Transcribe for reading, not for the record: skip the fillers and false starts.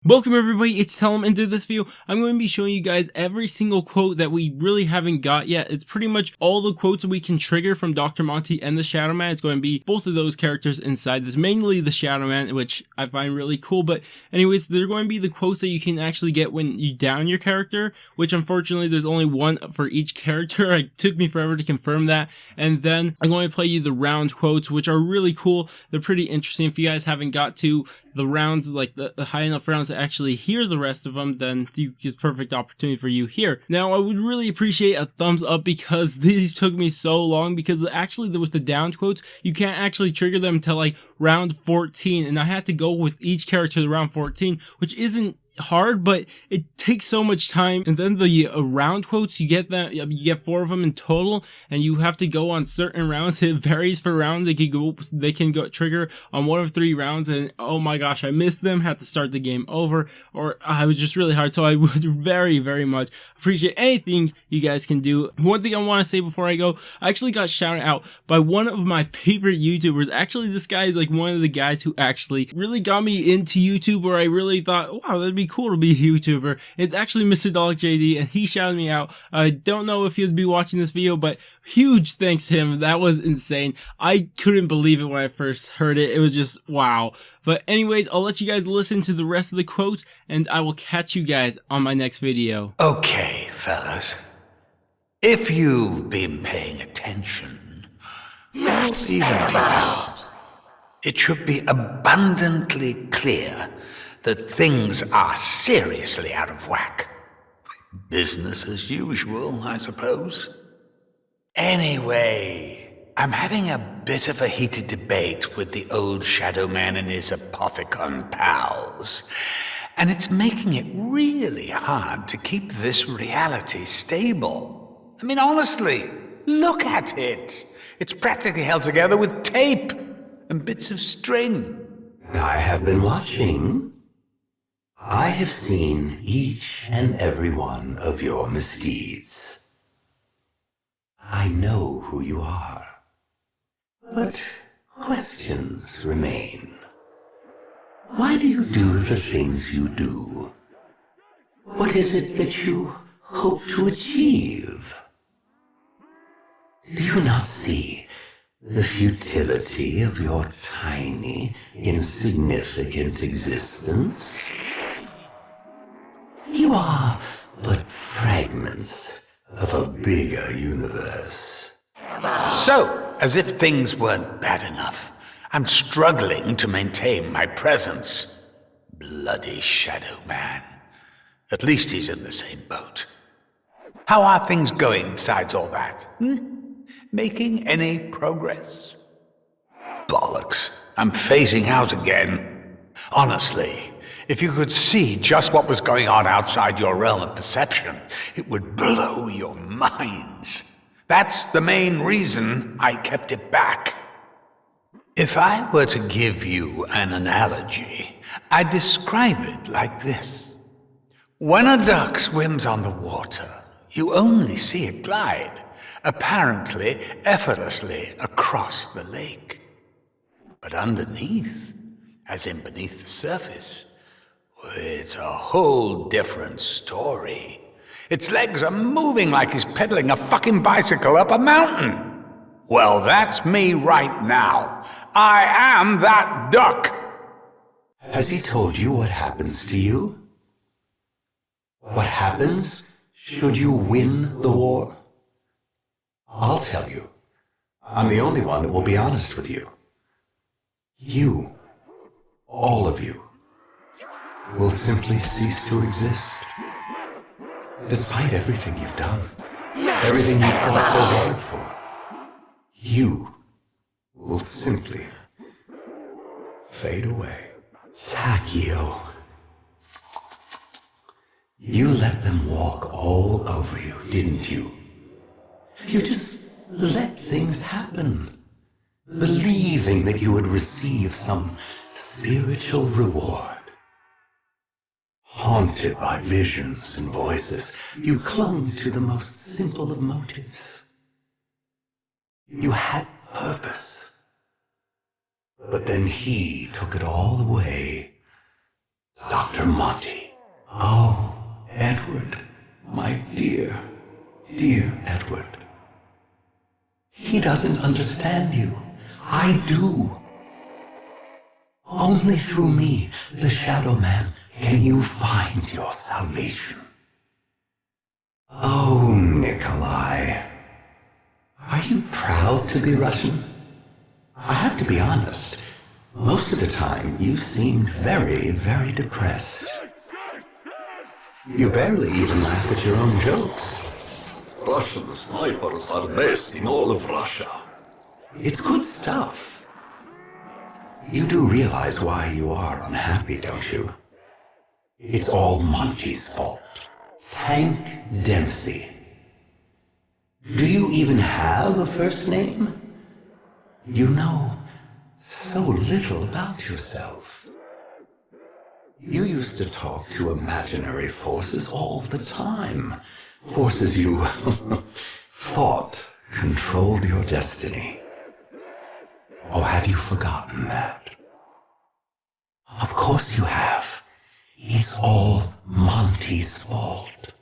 Welcome everybody, it's Telem, and in this video, I'm going to be showing you guys every single quote that we really haven't got yet. It's pretty much all the quotes that we can trigger from Dr.Monty and the Shadow Man. It's going to be both of those characters inside this, mainly the Shadow Man, which I find really cool. But anyways, they're going to be the quotes that you can actually get when you down your character, which unfortunately there's only one for each character. It took me forever to confirm that. And then I'm going to play you the round quotes, which are really cool. They're pretty interesting. If you guys haven't got to the rounds, like the high enough rounds to actually hear the rest of them, then it's perfect opportunity for you here. Now, I would really appreciate a thumbs up because these took me so long, because actually with the down quotes, you can't actually trigger them until like round 14, and I had to go with each character to round 14, which isn't hard, but it takes so much time. And then the round quotes, you get 4 of them in total, and you have to go on certain rounds. It varies for rounds. They can go trigger on 1 of 3 rounds, and oh my gosh, I missed them, had to start the game over, or it was just really hard. So I would very much appreciate anything you guys can do. One thing I want to say before I go, I actually got shouted out by one of my favorite YouTubers. Actually, this guy is like one of the guys who actually really got me into YouTube, where I really thought, wow, that'd be cool to be a YouTuber. It's actually Mr. Dog JD, and he shouted me out. I don't know if he'd be watching this video, but huge thanks to him. That was insane. I couldn't believe it when I first heard it. It was just wow. But anyways, I'll let you guys listen to the rest of the quotes, and I will catch you guys on my next video. Okay, fellas. If you've been paying attention, even now, it should be abundantly clear that things are seriously out of whack. Business as usual, I suppose. Anyway, I'm having a bit of a heated debate with the old Shadow Man and his Apothecon pals, and it's making it really hard to keep this reality stable. I mean, honestly, look at it. It's practically held together with tape and bits of string. I have been watching. I have seen each and every one of your misdeeds. I know who you are. But questions remain. Why do you do the things you do? What is it that you hope to achieve? Do you not see the futility of your tiny, insignificant existence? You are but fragments of a bigger universe. So, as if things weren't bad enough, I'm struggling to maintain my presence. Bloody Shadow Man. At least he's in the same boat. How are things going besides all that? Making any progress? Bollocks. I'm phasing out again. Honestly, if you could see just what was going on outside your realm of perception, it would blow your minds. That's the main reason I kept it back. If I were to give you an analogy, I'd describe it like this. When a duck swims on the water, you only see it glide, apparently effortlessly across the lake. But underneath, as in beneath the surface, it's a whole different story. Its legs are moving like he's pedaling a fucking bicycle up a mountain. Well, that's me right now. I am that duck. Has he told you what happens to you? What happens should you win the war? I'll tell you. I'm the only one that will be honest with you. You, all of you, will simply cease to exist. Despite everything you've done, everything you fought so hard for, you will simply fade away. Takeo, you let them walk all over you, didn't you? You just let things happen, believing that you would receive some spiritual reward. Haunted by visions and voices, you clung to the most simple of motives. You had purpose, but then he took it all away Dr. Monty. Oh, Edward, my dear, dear Edward. He doesn't understand you. I do. Only through me, the Shadow Man, can you find your salvation. Oh, Nikolai. Are you proud to be Russian? I have to be honest. Most of the time, you seemed very, very depressed. You barely even laugh at your own jokes. Russian snipers are best in all of Russia. It's good stuff. You do realize why you are unhappy, don't you? It's all Monty's fault. Tank Dempsey. Do you even have a first name? You know so little about yourself. You used to talk to imaginary forces all the time. Forces you thought controlled your destiny. Or have you forgotten that? Of course you have. It's all Monty's fault.